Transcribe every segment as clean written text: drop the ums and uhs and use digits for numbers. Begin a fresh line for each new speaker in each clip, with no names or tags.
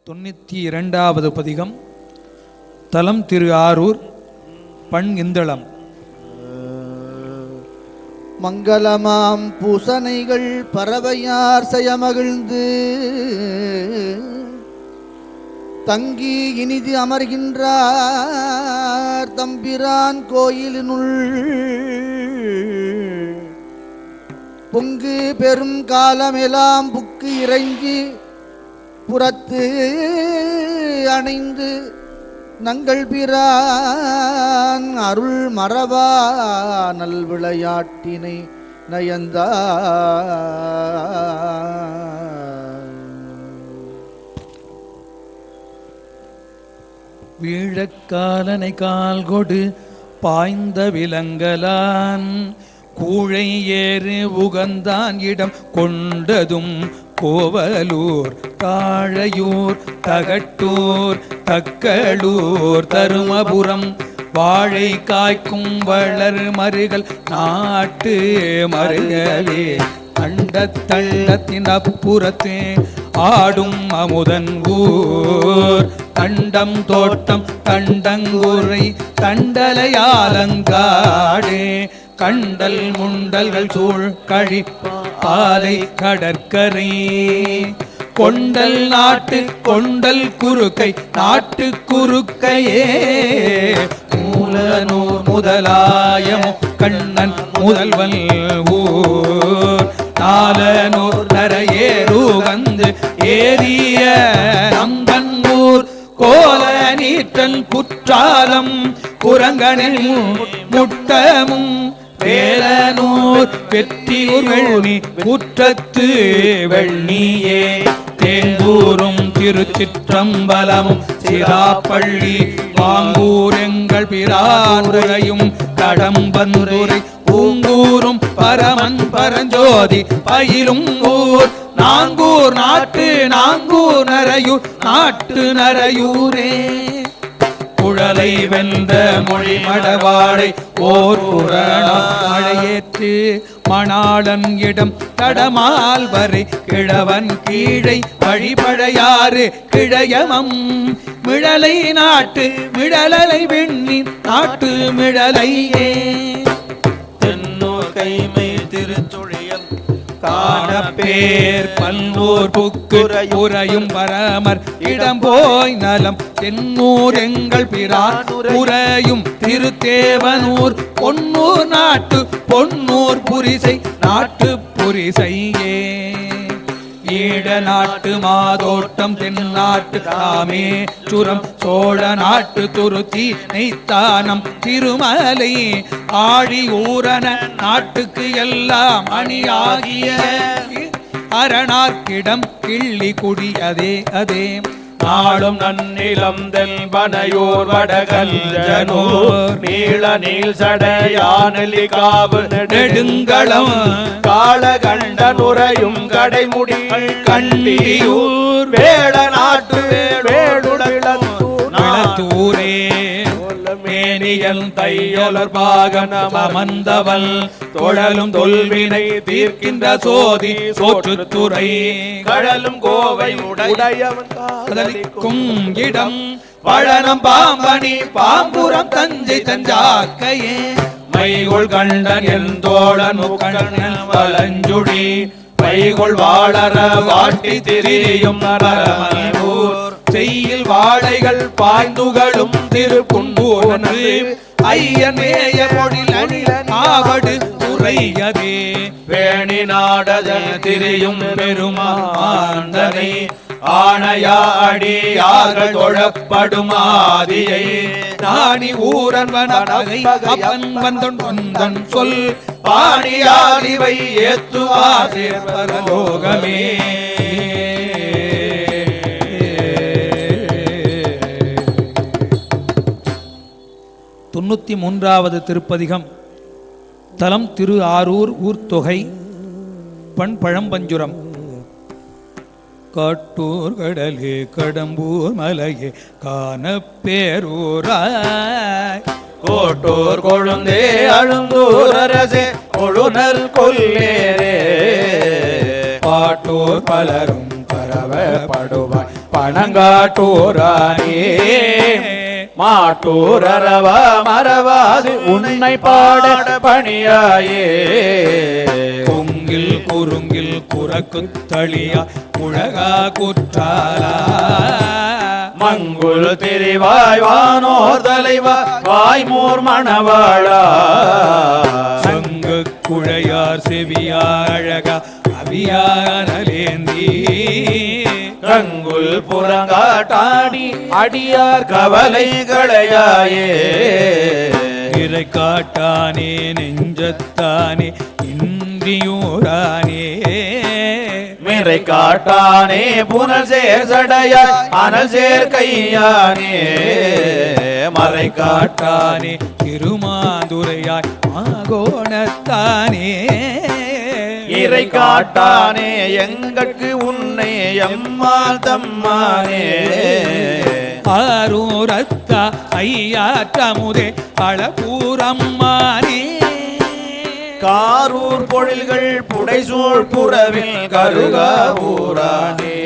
92வது பதிகம். தலம் திரு ஆரூர். பண் இந்தளம்.
மங்களமாம் பூசனைகள் பறவையார் செயமகிழ்ந்து தங்கி இனிது அமர்கின்றார் தம்பிரான் கோயிலினுள். பொங்கு பெரும் காலமெல்லாம் புக்கு இறைஞ்சி புறத்து அணைந்து நங்கள் பிரான் அருள் மரபா நல் விளையாட்டினை நயந்தா.
வீழக்காலனை கால் கொடு பாய்ந்த விலங்கலான் கூழை ஏறு உகந்தான் இடம் கொண்டதும் கோவலூர் தாழையூர் தகட்டூர் தக்களூர் தருமபுரம் வாழை காய்க்கும் வளர் மருகல் நாட்டு மருகலே அண்டத்தண்டத்தின் அப்புறத்தே ஆடும் அமுதன் ஊர் தண்டம் தோட்டம் தண்டங்குறை தண்டலையாலங்காடே கண்டல் முண்டல்கள் சூழ் கழிப்பாலை கடற்கரை கொண்டல் நாட்டு கொண்டல் குறுக்கை நாட்டு குறுக்கையே மூலனூர் முதலாயமோ கண்ணன் முதல்வன் ஊர் நாலனூர் நரையேறுகந்து ஏறிய நம்பன் ஊர் கோல நீற்றன் குற்றாலம் குரங்கனில் முட்டமும் வேலனூர் வெற்றியூர் வெள்ளி குற்றத்து வெள்ளியே தேங்கூரும் திருச்சிற்றம்பலமும் சிராப்பள்ளி வாங்கூர் எங்கள் பிரானுரையும் கடம்பந்துரை பூங்கூரும் பரமன் பரஞ்சோதி பயிலும் ஊர் நாங்கூர் நாட்டு நாங்கூர் நரையூர் நாட்டு நரையூரே குழலை வென்ற மொழி மடவாழை ஓர் புறநாழையேற்று மணாளன் இடம் தடமால் வரை கிழவன் கீழை வழிபழையாறு கிழையமம் மிழலை நாட்டு மிழலை வெண்ணி நாட்டு மிழலையே தென்னூர் கைமை திருச்சொழியல் காணப்பேர் பன்னூர் புக்குரையும் பரமர் இடம் போய் நலம் தென்னூர் எங்கள் பிரான் உரையும் திருத்தேவனூர் பொன்னூர் நாட்டு பொன்னூர் புரிசை நாட்டு புரிசையே ஈட நாட்டு மாதோட்டம் தென்னாட்டு தாமே சுரம் சோழ நாட்டு துருத்தி நெய்த்தானம் திருமலை ஆழி ஊரன நாட்டுக்கு எல்லாம் அணியாகிய அரணார்க்கிடம் கிள்ளி குடி அதே அதே நாளும் நன்னிலம் தென்பனையோர் வடகஞ்சனூர் நீள நீள் சடையானலி காவு நெடுங்களம் காளகண்டனுரையும் கடைமுடி கண்டியூர் வேட நாட்டு வேடுடூரே மேனியல் தையொலர் பாகனம் அமர்ந்தவள் தொழலும் தொல்வினை தீர்க்கின்ற சோதி சோற்றுத்துறை கடலும் கோவை உடையவன் இடம் பழனம் பாம்பணி பாம்புரம் தஞ்சை தஞ்சாக்கையே மைகொள் கண்டன் என் தோழனு கண்ணன் வலஞ்சுடி பைகொள் வாழற வாட்டி திரியும் நரமூர் செய்யில் வாழைகள் பாய்ந்துகளும் திருப்புண்டூர் ஐயனேய பொழில் ஆவடு துறையதே வேணி நாடத திரியும் பெருமாண்டனை ஆணையாடியார்கள் தொழப்படும் ஆதியை நாணி ஊரன் வனபகை அப்பன் வந்தொன் சொல் பாணியாலிவை ஏத்துவார் சேர்வரலோகமே. 93வது திருப்பதிகம். தலம் திரு ஆரூர் ஊர்த்தொகை. பண் பழம்பஞ்சுரம். காட்டூர் கடலே கடம்பூர் மலையே காணப்பேரூராய்
கோட்டூர் கொழுந்தே அழுந்தூர் அரசே கொழுநர் கொல்லேரே
பாட்டோர் பலரும் பரவ படுவாய்
பணங்காட்டோரானே மாட்டோரவா மறவாது உன்னை பாட பணியாயே
பொங்கில் குறுங்கில் குறக்குத்தளியா குழகா குற்றாலா
மங்குல் திரிவாய் வானோர் தலைவா வாய்மோர் மணவாளா
சங்கு குழையார் செவியார் அழகா அவியானலேந்தி
கங்குல் புறங்காட்டாடி அடியார் கவலை களையாயே
இறை காட்டானே நெஞ்சத்தானே இன்றியூரானே
மிரை காட்டானே புனல் சேர் சடையாய் அனல் சேர் கையானே மறை
காட்டானே திருமாதுரையாய் மாகோணத்தானே
இறை காட்டானே எங்கட்கு உன்னை எம்மால் தம்மானே
ஆரூரத்தா ஐயாற்றமுதே அளபூரம்மானே
காரூர் பொழில்கள் புடைசூழ் புறவில் கருகாவூரானே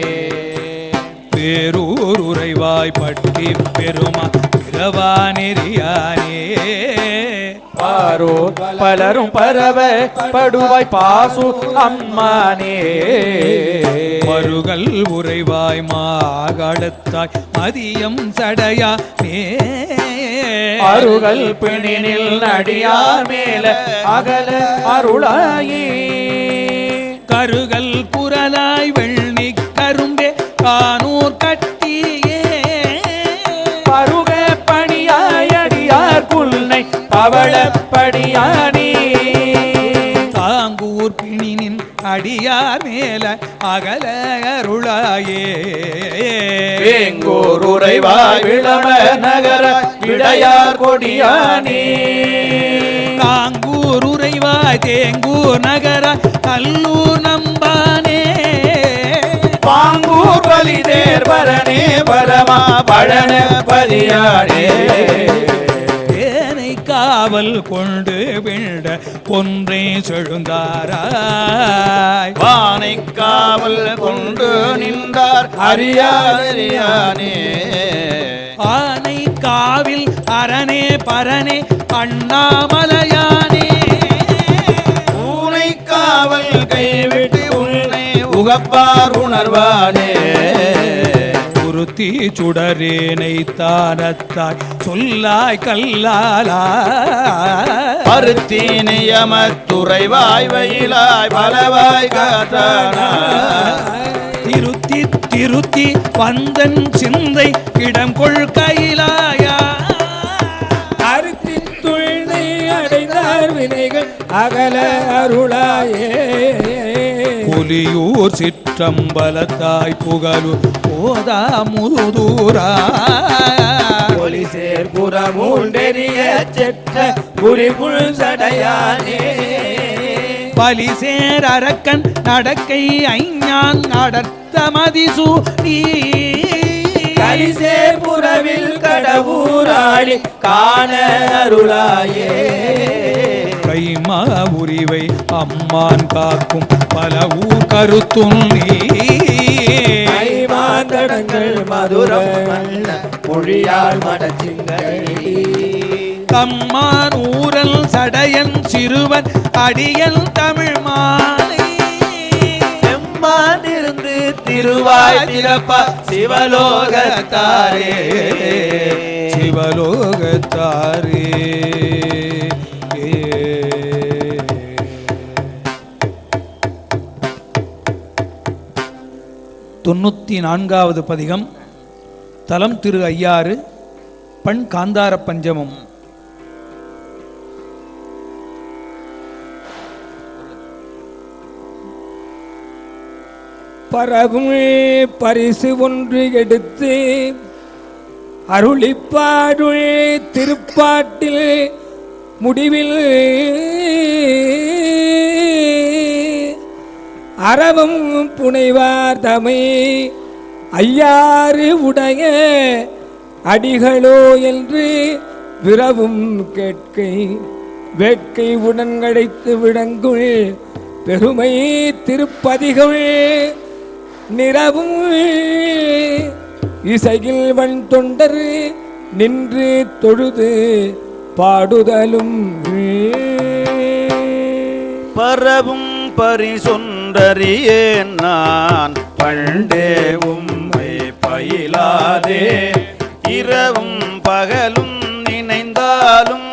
பேரூர் உறைவாய் பட்டி பெருமா இரவா நெறியானே
பாரோ பலரும் பரவ படுவாய் பாசு அம்மானே
மருகல் உறைவாய் மாகடத்தாய் மதியம் சடையா நே
அருகல் பிணினில் நடியார் மேல அகல அருளாயே
கருகல் குரலாய் வெள்ளி கரும்பே கானூர் கட்டியே
பருக பணியாயடியார் புல்லை பவளப்படியானே
தாங்கூர் பிணினின் அடியார் மேல அகல அருளாயே
வேங்கூர் உறைவாய் விளம நகர இடையார் கொடியானே
தாங்கூர் உறைவாய் தேங்கூர் நகர கல்லூர் நம்பானே
பாங்கூர் பலி தேர்வரனே பரமா பழன பதியானே
ஏனை காவல் கொண்டு விண்ட கொன்றை செழுந்தாராய்
வானை காவல் கொண்டு நின்றார் அறியாதறியானே
ஆனை காவில் அரணே பரனே அண்ணாமலையானே
பூனை காவல் கைவிட்டு உன்னை உகப்பார் உணர்வானே
குருத்தி சுடரேனை தானத்தாய் சொல்லாய் கல்லாலா
பருத்தி நியமத்துறைவாய் வயிலாய் பலவாய் காட்டானா
திருத்தி திருத்தி வந்தன் சிந்தை இடம் கொள்கையிலாயா
அறுத்தின் துள்னை அடைந்தார் வினைகள் அகல அருளாயே
புலியூர் சிற்றம்பலத்தாய் புகழூர் போதா முதுதூரா
ஒலி சேர்புறமூண்டெறிய செற்ற புரிபுள் சடையானே
பலிசேர் அரக்கன் நடக்கை ஐஞான் நடத்த மதிசூடி
கலிசேர் புறவில் கடவுராளி காண அருளாயே
கைமா உரிவை அம்மான் காக்கும் பல ஊர் கருத்துண்ணி
கைமாந்தடங்கள் மதுரம் மொழியால் மடச்சிங்கி
தம்மான் ஊரல் சடையன் சிறுவன் அடியல் தமிழ் மாலை
செம்மானிருந்து திருவாய் திறப்பா சிவலோகத்தாரே
சிவலோகத்தாரே தொண்ணூத்தி நான்காவது பதிகம் தலம் திரு ஐயாறு பண் காந்தார பஞ்சமம்.
பரவும் பரிசு ஒன்று எடுத்து அருளிப்பாடுள் திருப்பாட்டில் முடிவில் அறவும் புனைவார் தமை ஐயாறு உடைய அடிகளோ என்று விரவும் கேட்கை வேட்கை உடன்கடைத்து விளங்குள் பெருமை திருப்பதிகள் நிறவும் இசையில் வன் தொண்டர் நின்று தொழுது பாடுதலும்
பரவும் பரிசொன்றறியேன் நான் பண்டே உம்மை பயிலாதே இரவும் பகலும் நினைந்தாலும்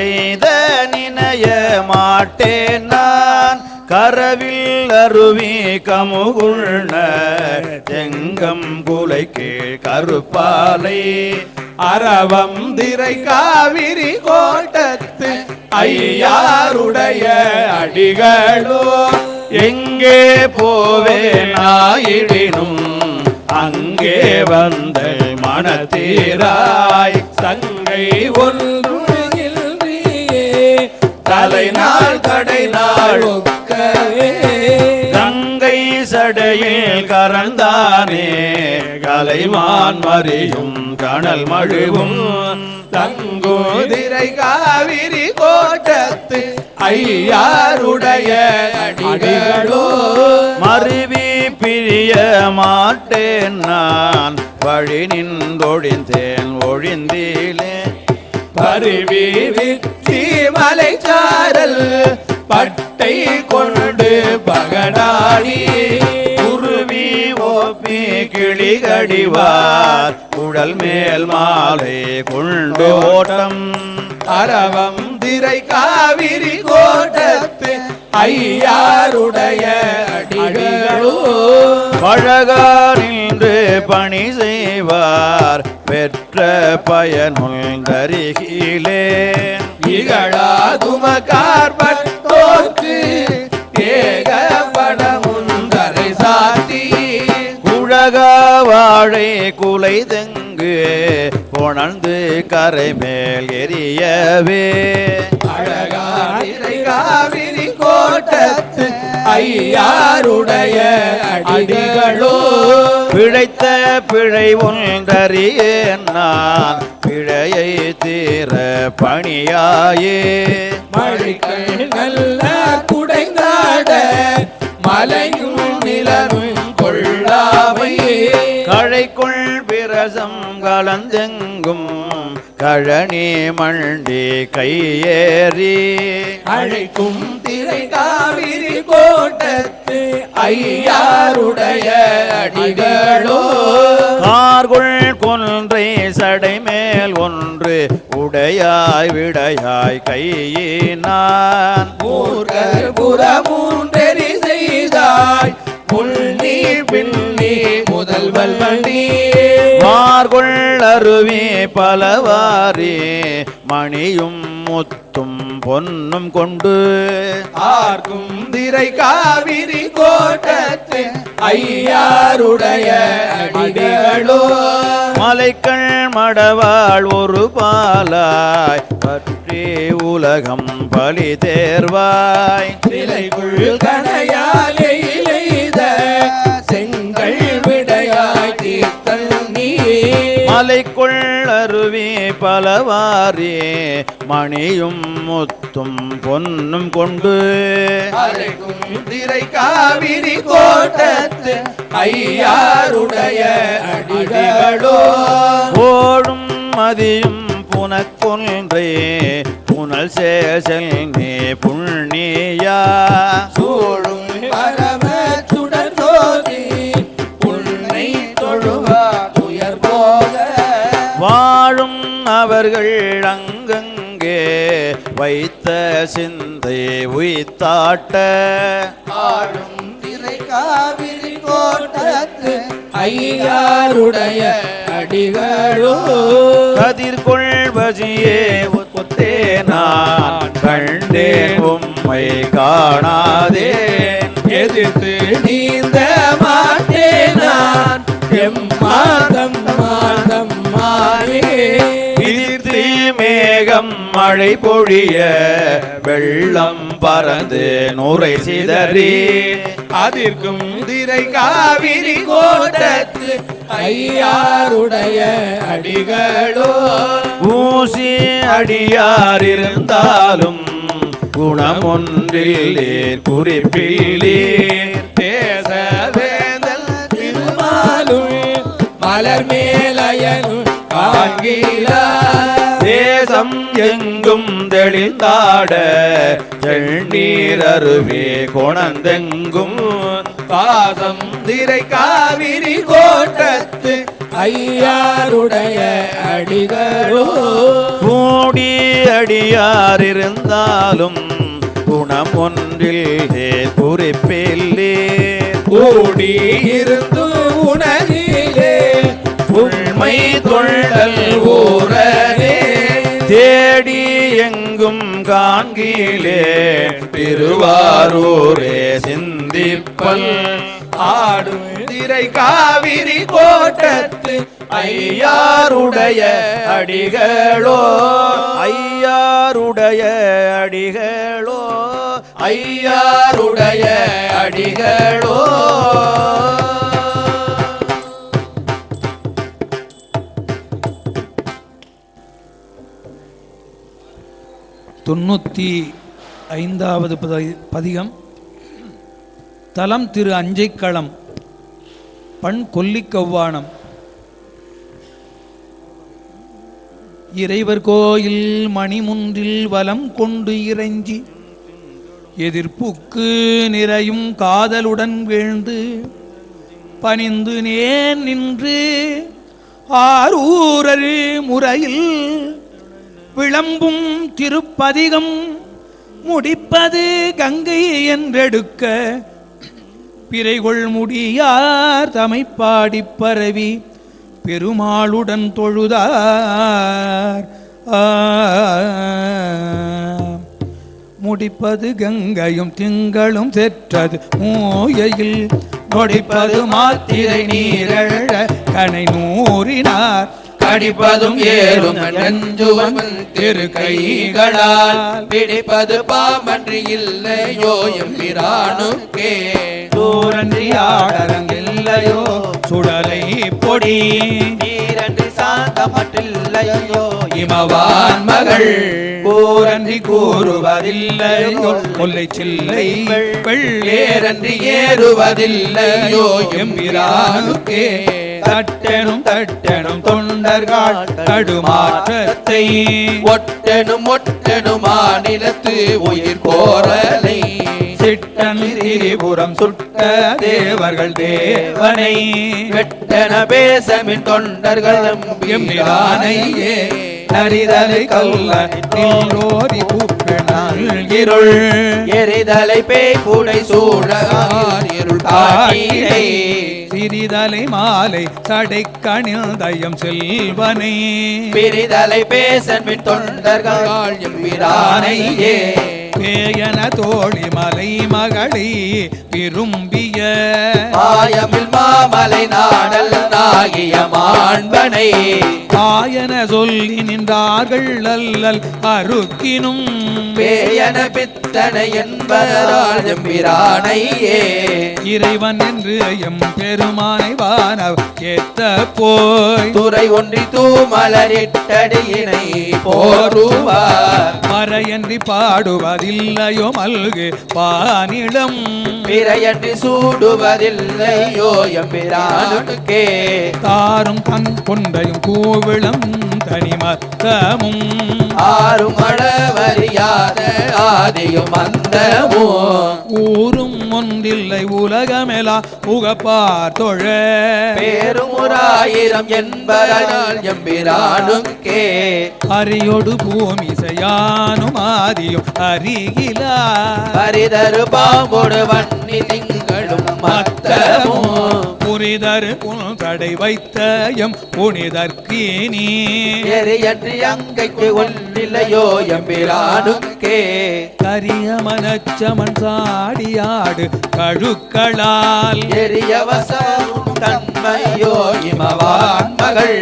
எய்த நினைய மாட்டேன் நான் கரவில் அருவி கமுகுள்ன செங்கம் குலை கீழ் கருப்பாலை அரவம் திரை காவிரி கோட்டத்து ஐயாருடைய அடிகளோ எங்கே போவேனாயிடினும் அங்கே வந்த மனத்தீராய் சங்கை ஒன்று தலைநாள் கடை நாள் கங்கை சடையில் கரந்தானே கலைமான் மறியும் கணல் மழுவும் தங்கோதிரை காவிரி கோட்டத்து ஐயாருடைய அடிகளோ மருவி பிரிய மாட்டேன் நான் வழி நின்றொழிந்தேன் ஒழிந்தீலே பருவி வித்தி மலை சாரல் பட்டை கொண்டு பகடாடி குருவி ஓப்பி கிளிகடிவார் குழல் மேல் மாலை கொண்டு ஓட்டம் அரவம் திரை காவிரி கோட்டத்து ஐயாருடைய அடிகளோ பழகா நின்று பணி செய்வார் பெற்ற பயனுள் தருகிலே இகழாதுமக்கார்பட்டோர்க்கு ஏகப்படமுந்தரை சாத்தி குழகா வாழை குலை தெங்கு புணர்ந்து கரை மேல் எரியவே அழகா காவிரி கோட்டத்து ஐயாருடைய அடிகளோ பிழைத்த பிழை ஒன்றறியேன் நான் பிழையை தீர பணியாயே மழைகள் நல்ல குடைந்தாட மலையும் நிலனும் கொள்ளாமை கழைக்குள் பிரசம் கலந்தெங்கும் கழனி மண்டி கையேறி அழைக்கும் திரை காவிரி கோட்டத்து ஐயாருடைய அடிகளோ கார்கொள் கொன்றை சடை மேல் ஒன்று உடையாய் விடையாய் கையினான் ஊர்கள் புறமூன்றெறி செய்தாய் புள்ளி பின்னி முதல்வல் வண்டி மார்கொள் அருவி பலவாரி மணியும் முத்தும் பொன்னும் கொண்டு ஆர்க்கும் திரை காவிரி கோட்டத்து ஐயாருடைய அடிகளோ மலைக்கள் மடவாள் ஒரு பாலாய் பற்றி உலகம் பலி தேர்வாய் சிலைக்குள் கணையால் எய்த செங்கல் விடையாய் தீர்த்தல் நீ மலைக்குள் அருவி பலவாரி மணியும் முத்தும் பொன்னும் கொண்டு அழைக்கும் திரை காவிரி கோட்டத்து ஐயாருடைய அடிகளோ ஓடும் மதியும் புனக்கொன்றே புனல் சேசல் நீ புண்ணியா சூழும் பரம சுடர் சோதி புன்னை தொழுவா துயர் போக வாழும் அவர்கள் அங்கங்கே வைத்த சிந்தை உய்த்தாட்ட ஆடும் திரை காவிரி கோட்டத்து ஐயாருடைய அடிகளோ கதிர்கொள்வசியே ஒத்தே நான் கண்டேன் உம்மை காணாதே எதிர்த்து நீந்த மாட்டேன் நான் எம்மாதம் மாதம் மாறே எதிர்த்து மேகம் மழை பொழிய வெள்ளம் பறந்து நுரை சிதறி அதிர்க்கும் திரை காவிரி கோட்டத்து ஐயாருடைய அடிகளோ ஊசி அடியார் இருந்தாலும் குணமொன்றில் குறிப்பிலே தேச வேதல்
அலர் மேலயனு காண்கிலார்
தேசம் எங்கும் தெளிந்தாட செண்ணீர் அருவே கொணந்தெங்கும் பாதம் திரை காவிரி கோட்டத்து
ஐயாருடைய அடிகளோ
கூடி அடியார் இருந்தாலும் குணம் ஒன்றில் குறிப்பில்லே
கூடி இருந்து உணரிலே
உண்மை தொண்டல் ஊரே தேடி எங்கும் காண்கிலே திருவாரூரே சிந்திப்பல் ஆடும் திரை காவிரி கோட்டத்து ஐயாருடைய அடிகளோ ஐயாருடைய அடிகளோ ஐயாருடைய அடிகளோ.
தொண்ணூற்றி ஐந்தாவது பதிகம். தலம் திரு அஞ்சைக்களம், பண் கொல்லிக்கவ்வானம். இறைவர் கோயில் மணிமுன்றில் வலம் கொண்டு இறைஞ்சி எதிர்ப்புக்கு நிறையும் காதலுடன் வீழ்ந்து பணிந்து நேன் நின்று ஆரூரரு முறையில் விளம்பும் திருப்பதிகம் முடிப்பது கங்கை என்றெடுக்க பிறைகொள் முடியார் தமைப்பாடி பரவி பெருமாளுடன் தொழுதார். முடிப்பது கங்கையும் திங்களும் செற்றது மூயையில் நொடிப்பது மாத்திரை நீரழ கனை நூறினார்
கடிப்பதும் ஏறும் நெஞ்சுவன் திரு கைகளால் பிடிப்பது பாமன்றி இல்லையோ எம்பிரானுக்கே
சூரன்றி ஆடரங்கில்லையோ சுடலை பொடி
நீரன்றி சாந்தமற்றில்லையோ
இமவான் மகள் கூரன்றி கூறுவதில்லையோ கொல்லை சில்லை வெள்ளேரன்றி ஏறுவதில்லையோ எம்பிரானுக்கே தட்டெனும் தட்டெனும் தொண்டர்கள் தடுமாற்றத்தை
ஒட்டெனும் ஒட்டெனும் மாநிலத்து உயிர் கோரலை
சிட்டன் திரிபுரம் சுட்ட தேவர்கள் தேவனை
வெட்டன பேசமின் தொண்டர்கள்
எம்பிரானையே நரிதலை கல்ல நீரோரி கூப்பினாள் இருள்
எரிதலை பேய் கூடை சூழார் இருள் காட்டினை
சிறிதலை மாலை சடை கணிதயம் செல்வனை
பிரிதலை பேசமின் தொண்டர்கள் எம்பிரானையே
பேயன தோழி மலை மகளை விரும்பிய
மாயமில் மாமலை நாடல் நாகிய மாண்பனை
ஆயன சொல்லி நின்றார்கள் அல்லல் அருக்கினும்
பேயன பித்தனை என்பதால் எம்பிரானையே
இறைவன் என்று எம் பெருமானை வானவ ஏத்த போய்
துறை ஒன்றி தூமலரிட்டடியினை போருவார்
மறையன்றி பாடுவதில்லையோ மல்கு பானிடம்
பிறையன்றி சூடுவதில்லையோ எம்பிரானுக்கே
தாரும் தன் கொண்டையும் கூவிளம் தனிமத்தமும்
ஆறும் அளவறியாத ஆதியும் அந்தமும்
ஊரும் ஒன்றில்லை உலகமெலா புகப்பார் தொழ
பேரும் ஒரு ஆயிரம் என்பதனால் எம்பிரானுக்கே
அரியோடு பூமி செய்யானும் ஆதியும் அருகிலா
பரிதரு பாம்பொடு வன்னி திங்களும் மத்தமும்
புரிதரு புல் தடை வைத்த எம் புனிதற்கீனி
எரியன்றி அங்கைக்கு ஒன்றில்லையோ எம்பிரானுக்கே
கரிய மனச்சமன் சாடியாடு கழுக்களால்
எரியவசமும் தன்மையோ இமவான் மகள்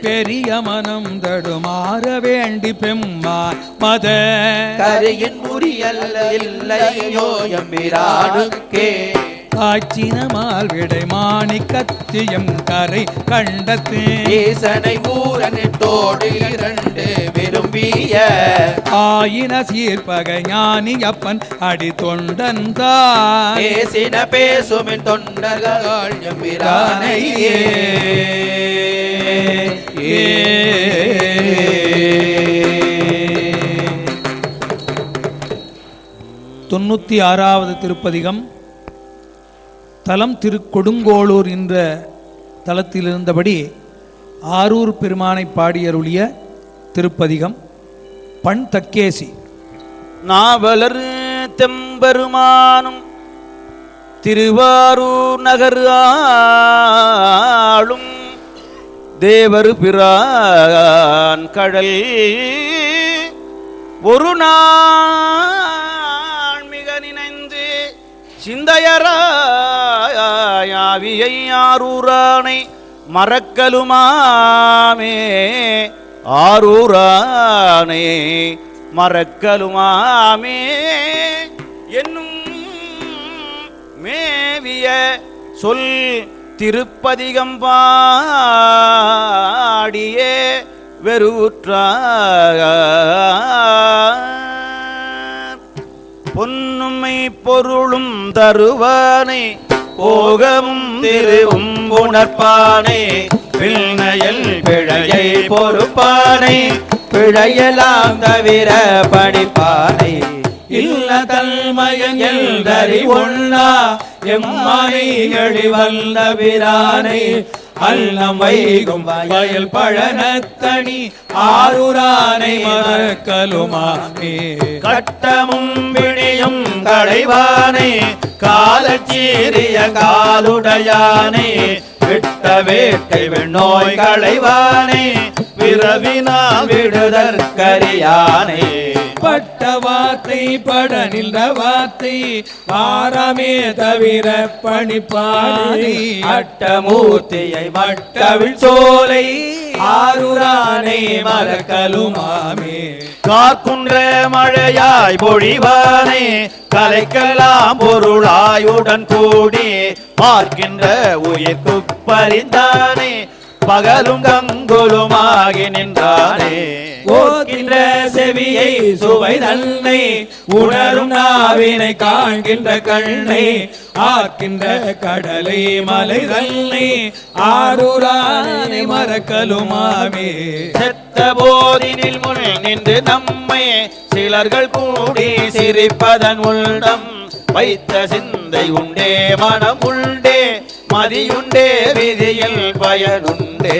பெரிய மனம் தடுமாற வேண்டி பெம்மான் மத
கரியின் முறியல்ல இல்லையோ எம்பிரானுக்கே
காய்ச்சினமால் விடை மாணிக்கத்தியம் கரை கண்டத்து
ஈசனை ஊரனிட்டோடு இரண்டு விரும்பிய
ஆயின சீர்பகை ஞானி அப்பன் அடி தொண்டன்தான்
பேசின பேசுமின் தொண்டர்கள் எம்பிரானையே
96வது திருப்பதிகம். தலம் திருக்கொடுங்கோளூர் என்ற தலத்திலிருந்தபடி ஆரூர் பெருமானை பாடியருளிய திருப்பதிகம். பண் தக்கேசி.
நாவலர் தெம்பெருமானும் திருவாரூர் நகர் ஆளும் தேவர் பிரான் கடல் ஒரு நாள் மிக நினைந்து சிந்தையராவியை ஆரூரானை மறக்கலுமாமே ஆரூரானே மறக்கலுமாமே என்னும் மேவிய சொல் திருப்பதிகம் பாடியே வெறுற்றார் பொன்னுமை பொருளும் தருவானை போகமும் திருவும் உணர்ப்பானை பிள்ளையல் பிழையை பொறுப்பானை பிழையலாம் தவிர படிப்பானை இல்ல தல்மயல் தறி ஒண்ணா எம்மானை எழிவல்ல பிரானை அல்லம் வைகும் வயல் பழனத்தனி ஆரூரானை மறக்கலுமாமே கட்டமும் விழியும் களைவானை காலச்சீரிய காலுடையானை விட்ட வேட்டை விண்ணோய் களைவானை விரவினால் விடுதற்கரியானை பட்ட வார்த்தை பட நின்ற வார்த்தை ஆரமே தவிர பணிப்பானை அட்டமூர்த்தியை மட்டவிழ் சோலை ஆரூரானை மறக்கலுமாமே காக்குன்ற மழையாய் பொழிவானே கலைக்கெல்லாம் பொருளாயுடன் கூடி பார்க்கின்ற உயிர்க்கு பறிந்தானே பகலும் கங்குலுமாகி நின்றானே ஓர்க்கின்ற செவியை சுவை தன்னை உணரும் நாவினை காண்கின்ற கண்ணை ஆக்கின்ற கடலை மலை தன்னை ஆரூரானை மறக்கலுமாமே செத்த போதினில் முன் நின்று நம்மை சிலர்கள் கூடி சிரிப்பதன் உள்ளம் வைத்த சிந்தை உண்டே மனம் உண்டே மதியுண்டே விதியில் பயனுண்டே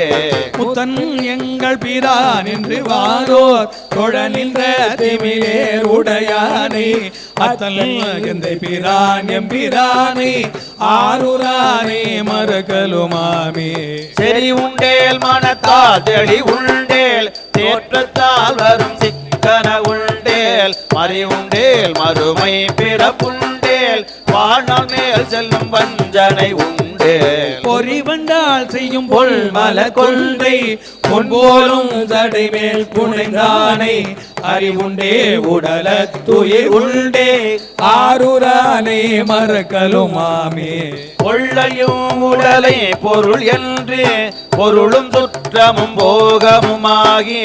புத்தன் எங்கள் பிரான் என்று வாரோர் தொழ நின்ற திமிலேர் உடையானை அத்தல் எந்தை பிரான் எம்பிரானை ஆரூரானை மறக்கலுமாமே
செறி உண்டேல் மனத்தால் தெளி உண்டேல் தேற்றத்தால் வரும் சிக்கன உண்டேல் மறி உண்டேல் மறுமை பிறப்புண்டேல் வாழ்நாள் மேல் செல்லும் வஞ்சனை உண்டேல்
பொறி வண்டால் செய்யும் பொல் மல கொன்றை பொன் போலும் தடை மேல் புனைந்தானை அறிவுண்டே உடல துயிர் உண்டே ஆரூரானை மறக்கலுமாமே
கொள்ளையும் உடலை பொருள் என்று பொருளும் சுற்றமும் போகமுமாகி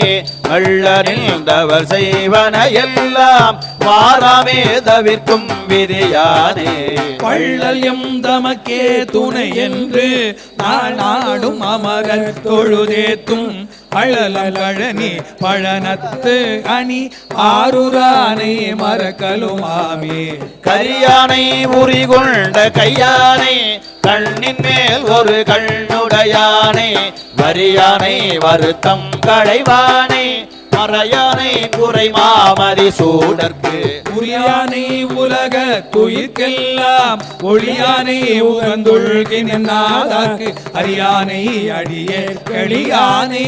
அள்ளறிந்தவர் செய்வன எல்லாம் மாறாமே தவிர்க்கும் விதியானே
பள்ளல் எம் தமக்கே துணை என்று நாடும் அமரர் தொழுதேத்தும் அழலம் கழனி பழனத்து அணி ஆரூரானை மறக்கலுமாமே
கரியானை உரி கொண்ட கையானை கண்ணின் மேல் ஒரு கண்ணுடையானை வரியானை வருத்தம் களைவானை மறையானை குறை மாமதி சூடற்கு
உரியானை உலக துயிர்க்கெல்லாம் ஒளியானை உகந்துள்கினாதாக்கு அரியானை அடியே களியானை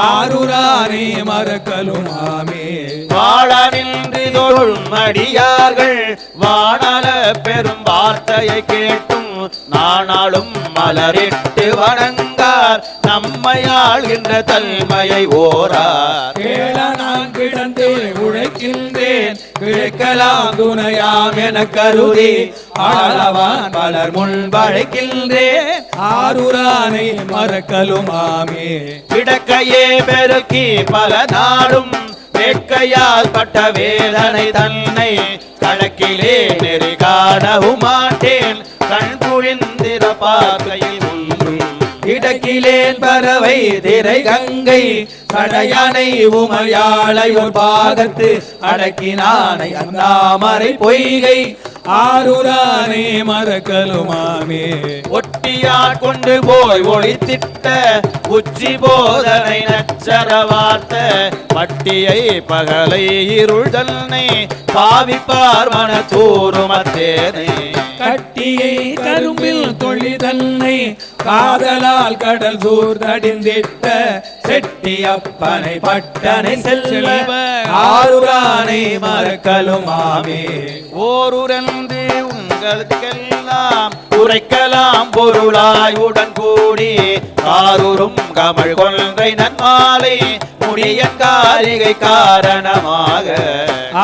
ஆரூரானை மறக்கலுமாமே
வாழ நின்று தொழும் அடியார்கள் வானல பெரும் வார்த்தையை கேட்டும் நானாளும் மலரிட்டு வணங்கார் நம்மை ஆள்கின்ற தன்மையை ஓரார்
கேள நான் கிடந்தே உழைக்கின்றேன்
பிழைக்கலாம் துணையாம் என கருதி ஆளவான் பலர் முன்பழைக்கின்றேன்
ஆரூரானை மறக்கலுமாமே
கிடக்கையே பெருக்கி பல நாடும் வேட்கையால் பட்ட வேதனை தன்னை கணக்கிலே நெறி காணவும் மாட்டேன் கண் குழிந்திர பார்க்கையில் ஒன்றும்
இடக்கிலேன் பறவை திரை கங்கை கடையானை உமையாளை ஒரு பாகத்து அடக்கினானை அண்ணாமரை பொய்கை
ஆரூரானை மறக்கலுமாமே
ஒட்டியாட் கொண்டு போய் ஒளித்திட்ட உச்சி போதனை நச்சர வார்த்த பட்டியை பகலை இருள் தன்னை பாவிப்பார் மன தூருமத்தேனை
கட்டியை கரும்பில் தொழிதன்னை காதலால் கடல் சூர்ந்தடிந்திட்ட
செட்டியப்பனை பட்டனை செல்வ ஆருரானை மறக்கலுமாமே
ஓருரந்து உங்களுக்கெல்லாம் உரைக்கலாம் பொருளாய் உடன் கூடி காரூரும் கமல் கொன்றை நன்மாலை முடியன் காரிகை காரணமாக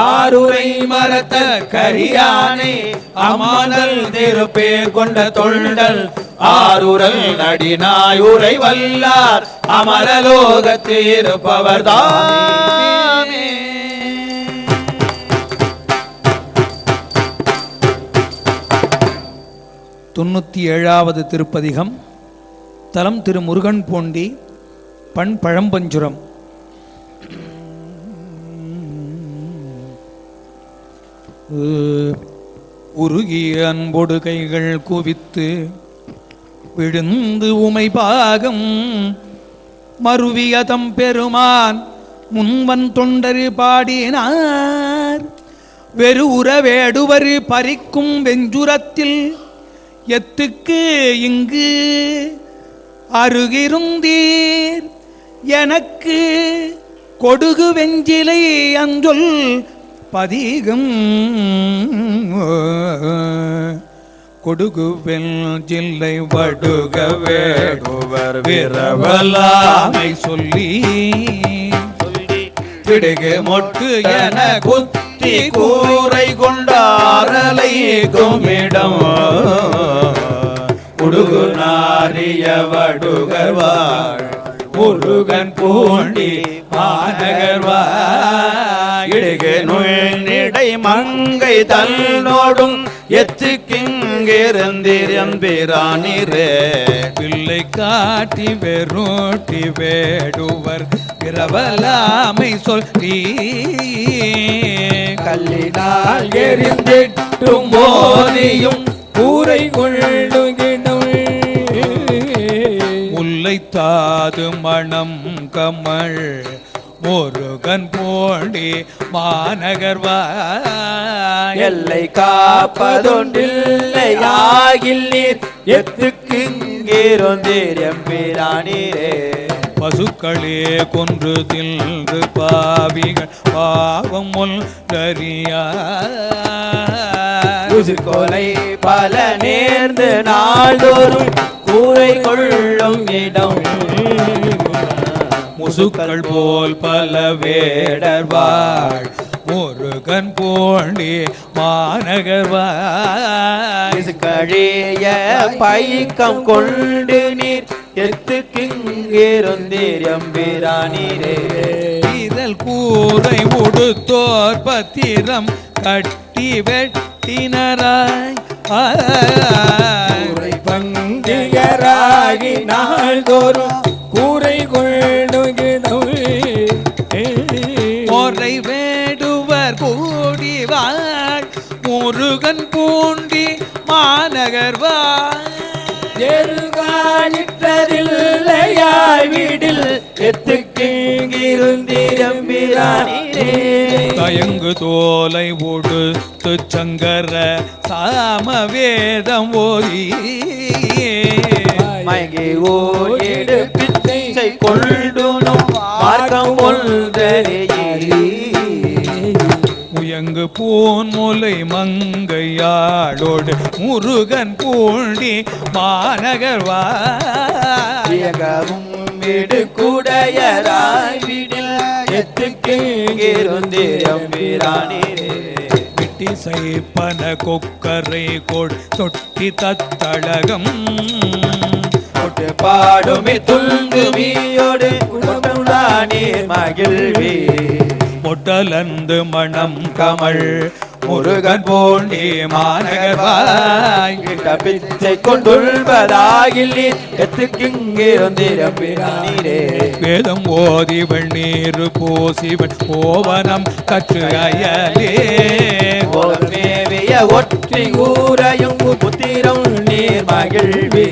ஆருரை மரத்த கரியானை அமர்ந்தல் திருப்பேர் கொண்ட தொண்டல் ஆருரல் நடினாயுரை வல்லார் அமரலோகத்தில் இருப்பவர்தாமே.
97வது திருப்பதிகம். தலம் திரு முருகன் போண்டி. பண் பழம்பஞ்சுரம். உருகிய அன்பொடு கைகள் குவித்து விழுந்து உமை பாகம் மருவிய தம் பெருமான் முன்வன் தொண்டரு பாடினார். வெறு உறவேடுவர் பறிக்கும் வெஞ்சுரத்தில் எத்துக்கு இங்கு அருகிருந்தீர் எனக்கு கொடுகு வெஞ்சிலை அஞ்சொல் பதிகம் கொடுகு வெஞ்சிலை வடுக வேடுவர் விரவலாமை சொல்லி
பிடுகு மொட்டு என குத்தி கூரை கொண்டாரலை குமிடம் உடுகு நாரிய வடுகர்வாள் முருகன் பூண்டி மாநகர்வாய்
இடுகு நுழ்நிடை மங்கை தன்னோடும் எத்துக்கிங்கிருந்திரம்பிரானிரே
பிள்ளை காட்டி வெரோட்டி வேடுவர் பிரபலாமை சொல்லி
கல்லினால் எரிந்திட்டும் போதியும் கூரை கொள்ளுகிடும்
முல்லை தாது மணம் கமல் முருகன் போண்டி மாநகர்வாய்
எல்லை காப்பதொன்றில்லை ஆகில் நீர் எத்துக்கிங்கிருந்திரம்பிரானிரே
பசுக்களே கொன்று தின்று பாவிகள் பாவம் ஒன்றறியார்
கொலை பல நேர்ந்து நாள்தோறும் கூரை கொள்ளும் இடம்
முசுக்கள் போல் பல வேடர் வாழ் முருகன் போண்டி மாநகர்வாய்
கழிய பைக்கம் கொண்டு நீர் எத்துக்கிங்கிருந்திரம்பிரானிரே
இதழ் கூரை உடுத்தோர் பத்திரம் கட்டி வெட்டினராய்
கூரை பங்கியராகி நாள்தோறும் கூரை கொள்ளுகிடும்
ஒரை வேடுவர் கூடி வாழ் முருகன் பூண்டி மாநகர்வாய்
எருகாலிட்டதில்லையாய் வீடில் எத்துக்கிங்கிருந்திரம்பிரானிரே
தயங்கு தோலை ஒடுத்து சங்கர சாமவேதம் ஓதி
மயங்கி ஓடு பிச்சை கொள்ளுனும் மார்க்கம் ஒன்றறியி
முயங்கு பூன் முலை மங்கையாளோடு முருகன் பூண்டி மாநகர்வாய்
இயங்கவும் விடு கூடையராய் விடில் எத்துக்கிருந்திரம்பிரானிரே
விட்டிசை பன கொக்கரை கோள் தொட்டி தத்தழகம்
பாடுமி துங்குமியோடு நீர் மகிழ்வி
மொட்டலந்து மணம் கமல் முருகன் போண்டி மாநகர்வாய்
பிச்சை கொண்டுள்வதாகில் எத்துக்கிருந்திரம்பிரானிரே
வேதம் ஓதி வெண்ணீர் பூசிவன் கோவனம் கற்று அயலே
மேவிய ஒற்றி ஊரையும் புத்திரம் நீர் மகிழ்வி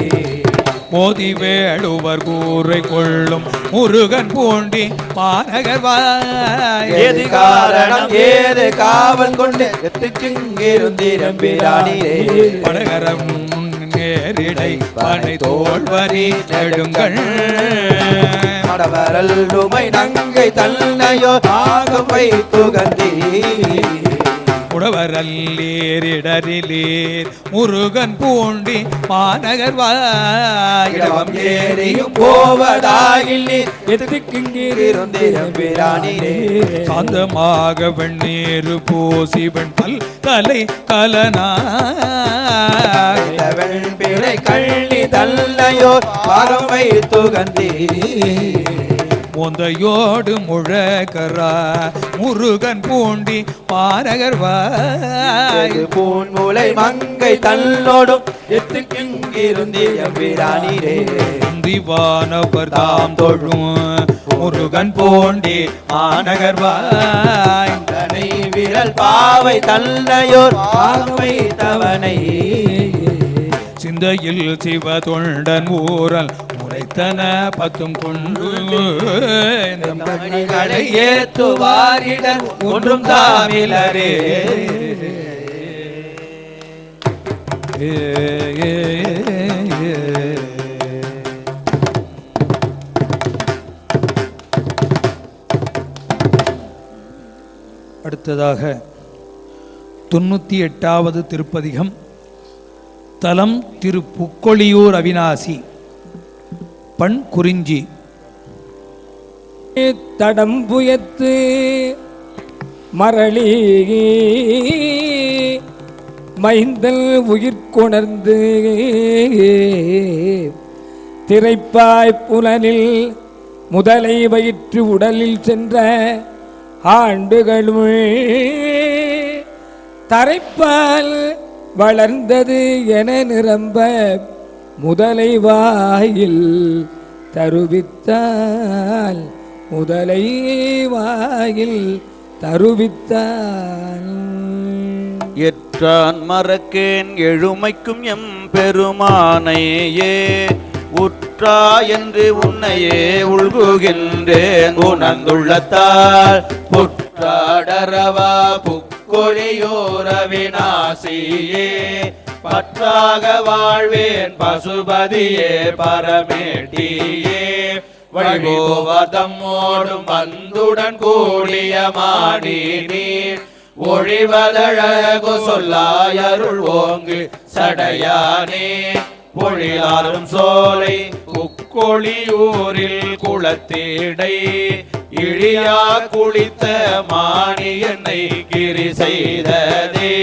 மோதி வேடுவர் கூரை கொள்ளும் முருகன் பூண்டி மாநகர்வாய்
ஏது காரணம் ஏது காவல் கொண்டு எத்துக்கிருந்திரம்பிரானிரே
படகரம் நேரிடை பனை தோல்வரி நெடுங்கள்
மடவரல் உமை நங்கை தன்னையோ ஆகம் வைத்துகந்தி
உடவரல்லீரிடரிலீர் முருகன் பூண்டி மாநகர்வாய்
இடவம் ஏறியும் போவதாகில் எத்துக்கிருந்திரம்பிரானிரே
சாந்தமாக வெண்ணீர் பூசி வெண்பல் தலை கலனாய்
பிழை கள்ளி தல்லையோ ஆகம் வைத்துகந்தி
முந்தையோடு முழக்கரா முருகன் பூண்டி மாநகர்வாய்
பூன்முலை மங்கை தன்னோடும் எத்துக்கிருந்திரம்பிரானிரே
திவானவர் தாம் தொழும் முருகன் பூண்டி மாநகர்வாய்
தனை விரல் பாவை தன்னையோர் பாவை தவனை
சிந்தையில் சிவ தொண்டன் ஊரல் முறைத்தன பத்தும் கொண்டு
மணிகளை ஏத்துவாரிடர் ஒன்றும் தாமிலரே
அடுத்ததாக 98வது திருப்பதிகம். தலம் திரு புக்கொழியூர் அவிநாசி. பண் குறிஞ்சி.
தடம்புயத்து மரளி மைந்தல் உயிர்கொணர்ந்து திரைப்பாய் புலனில் முதலை வயிற்று உடலில் சென்ற ஆண்டுகளும் தரைப்பால் வளர்ந்தது என நிரம்ப முதலை வாயில் தருவித்தால் முதலை வாயில் தருவித்தால்
எற்றான் மறக்கேன் எழுமைக்கும் எம் பெருமானையே உற்றா என்று உன்னையே உள்குகின்றேன் உணர்ந்துள்ளத்தால் புற்றாடரவா புக்கொழியோர் அவிநாசியே பற்றாக வாழ்வேன் பசுபதியே பரமேட்டியே வழிபோவதம்மோடும் வந்துடன் கூடிய மாடி நீர் ஒழிவதழகு சொல்லாயருள் ஓங்கு சடையானே பொழிலாரும் சோலை புக்கொழியூரில் குளத்தீடை இழியா குளித்த மாணி என்னை கிரி செய்ததே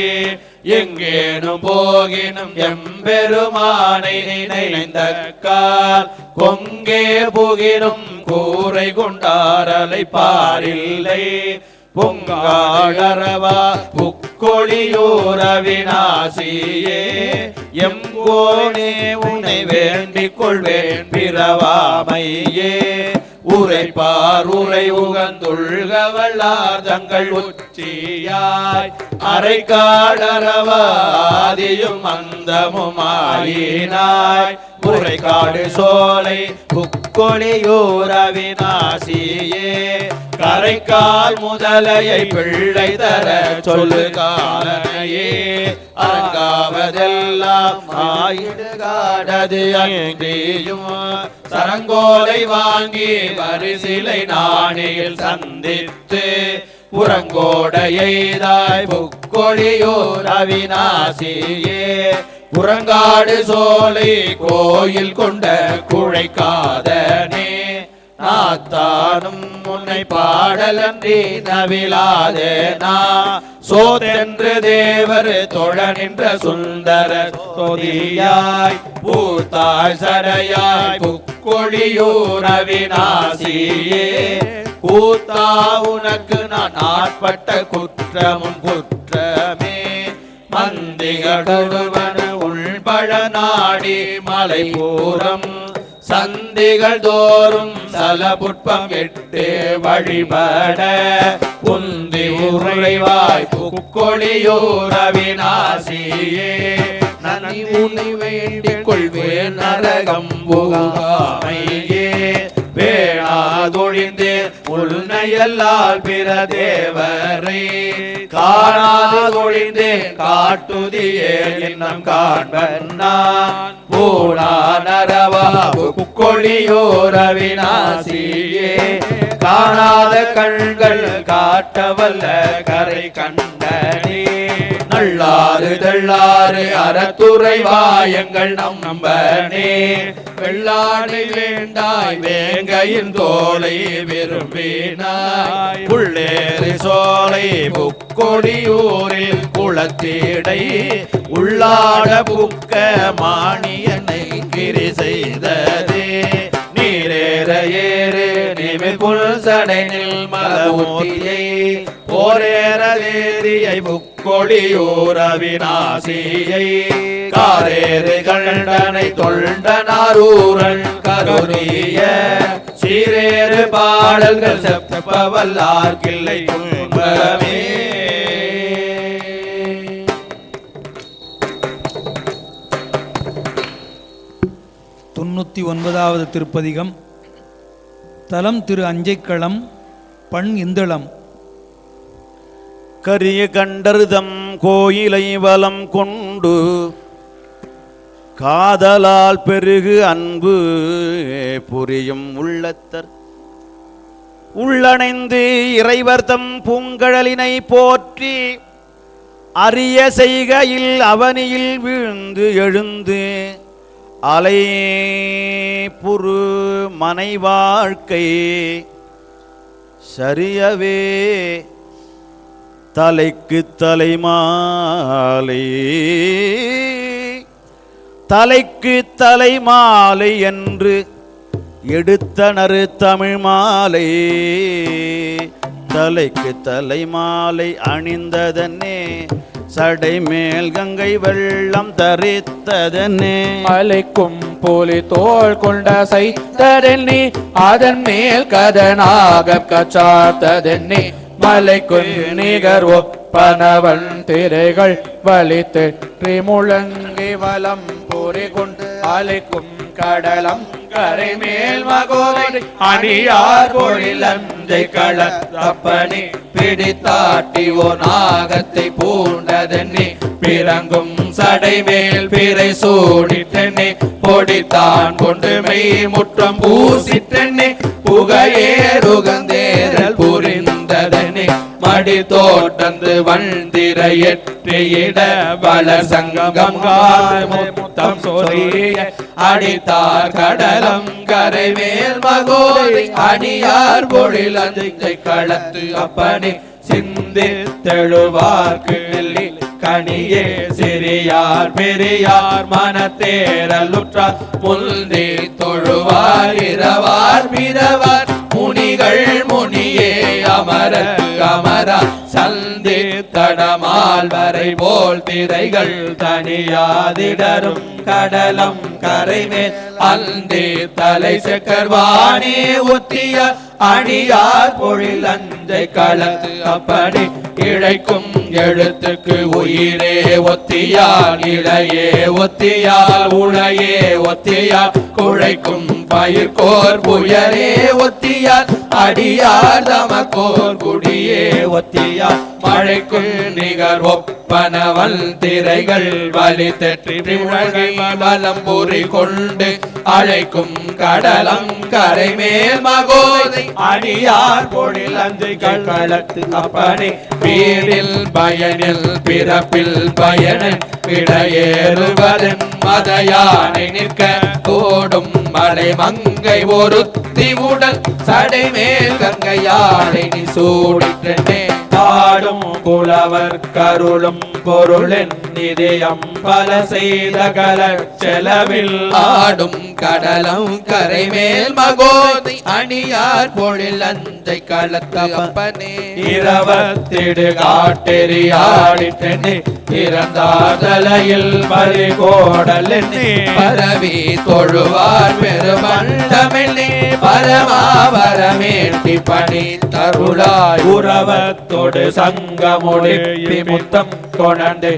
எங்கேனும் போகினும் எம்பெருமானை நினைந்தக்கால் கொங்கே புகினும் கூரை கொண்டாரலை பாரில்லை பொங்காடரவா புக்கொழியூர் அவிநாசியே எங்கோனே உன்னை வேண்டிக் கொள்வேன் பிறவாமையே உரைப்பார் உரை உகந்துள்க வல்லார் தங்கள் உச்சியாய் அரைக்காடரவாதியும் அந்தமுமாயினாய் உரைக்காடு சோலை புக்கொழியூர் அவிநாசியே கரைக்கால் முதலையை பிள்ளை தர சொல்லு காலனையே அரங்காவதெல்லாம் ஆயிடுகாடது அங்கேயும் சரங்கோலை வாங்கி வரிசிலை நாணியில் சந்தித்து புறங்கோடையைதாய் புக்கொழியூர் அவிநாசியே புறங்காடு சோலை கோயில் கொண்ட குழைக்காதனே நாத்தானும் உன்னை பாடலன்றி நவிலாதே நா சோதென்று தேவர் தொழ நின்ற சுந்தர சோதியாய் பூத்தாய் சடையாய் புக்கொழியூர் அவிநாசியே கூத்தா உனக்கு நான் ஆட்பட்ட குற்றமும் குற்றமே மந்திகடுவன உள்பழ நாடி மலை பூரம் சந்திகள் தோறும் சலபுட்பம் எட்டு வழிபட உந்தி உறைவாய் புக்கொழியூர் அவிநாசியே நனி உன்னை வேண்டிக் கொள்வேன் நரகம் புகாமையே வேணாதொழிந்தே உள்னையல்லால் பிற தேவரை காணாதொழிந்தே காட்டுதியே இன்னம் காண்பன் நான் பூணா நரவா புக்கொழியூர் அவிநாசியே காணாத கண்கள் காட்டவல்ல கரை கண்டனே நல்லாறு தெள்ளாறு அறத்துறை வாயங்கள் நம்பனே வெள்ளாடை வேண்டாய் வேங்கையின் தோலை விரும்பினாய் புள்ளேறு சோலை புக்கொடியூரில் குளத்தீடை உள்ளாட புக்க மாணியனை கிரி செய்ததே நீரேற ஏறு நிமிர் புல் சடைனில் மலமூர்த்தியை போரேற தேரியை புக்கொழியூர் அவிநாசியை காரேறு கண்டனை தொண்டனாரூரன் கருணிய சீரேறு பாடல்கள் செப்பவல்லார் கிள்ளை துன்பமே.
99வது திருப்பதிகம். தலம் திரு அஞ்சைக்களம். பண் இந்தளம்.
கரிய கண்டர்தம் கோயிலை வலம் கொண்டு காதலால் பெருகு அன்பு புரியும் உள்ளத்தர் உள்ளணைந்து இறைவர்தம் பூங்கழலினை போற்றி அரிய செய்கையில் அவனியில் வீழ்ந்து எழுந்து அலை புரு மனை வாழ்க்கை சரியவே தலைக்கு தலைமாலை தலைக்கு தலைமாலை என்று எடுத்தனர் தமிழ் மாலை தலைக்கு தலைமாலை அணிந்ததனே சடை மேல் கங்கை வெள்ளம் தரித்ததனே
அலைக்கும் போலி தோள் கொண்ட சைத்ததென்னே அதன் மேல் கதனாக கச்சாத்ததென்னே மலைக்கு நிகர் ஒப்பனவன் திரைகள் வலித்து முழங்கி வலம் பொறி கொண்டு அலைக்கும் கடலம் கரை மேல் மகோதை அணியார் பொழிலந்தை களப்பனி பிடித்தாட்டி ஓ நாகத்தை பூண்டதென்னே பிறங்கும் சடை மேல் பிறை சூடித்தென்னே பொடித்தான் கொண்டு மெய் முற்றம் பூசித்தென்னே புகையேறுகந்தேரல் புரிந்ததனே மடி தோட்டந்து வந்திரையற்றியிட வளர் சங்கம் முத்தம் சொரிய அடித்தார் கடலம் கரை மேல் மகோதை அணியார் பொழிலந்தை களத்து அப்பனே சிந்தி தெழுவார்க்கு கனியே சிறியார் பெரியார் மனத்தேரலுற்றார் முந்தி தொழுவார் இரவார் பிறவார் முனிகள் முனியே அமர அமரா சந்தி தடமால் வரை போல் திரைகள் தனியாதிடரும் கடலம் கரைமேல் அந்தே தலை செக்கர்வானே ஒத்திய அணியார் பொழில் அஞ்சை களத்து அப்படி இழைக்கும் எழுத்துக்கு உயிரே ஒத்தியால் இளையே ஒத்தியால் உளையே ஒத்தியால் குழைக்கும் பயிர்கோர் புயரே ஒத்தியால் அடியார் தமக்கோர் குடியே ஒத்தியால் மழைக்கும் நிகர் ஒப்பனவல் திரைகள் வலி தெற்றி உலகை வலம் பொறி கொண்டு அழைக்கும் கடலம் கரை மேல் மகோதை அணியார் பொழில் அஞ்சை களத்து அப்பனே வீரில் பயனில் பிறப்பில் பயனில் விடையேறுவதன் மதையானை நிற்க ஓடும் மலை மங்கை ஒருத்தி உடல் சடை மேல் கங்கையானை நீ சூடிற்றே பாடும் புலவர் கருளும் பொருளின் நிதியம் பல செய்த கல செலவில் ஆடும் கடலம் கரை மேல் மகோதை அணியார் பொழில் அஞ்சை களத்து அப்பனே இரவத்திடு காட்டெறியாடிற்றே இறந்தாதலையில் பலி கோடல் பரவி தொழுவார் பெருமண்டமில்லே பரமாவரமேட்டி பணி தருளாய் உறவத்தோடு சங்கமுடி முத்தம் கொணர்ந்து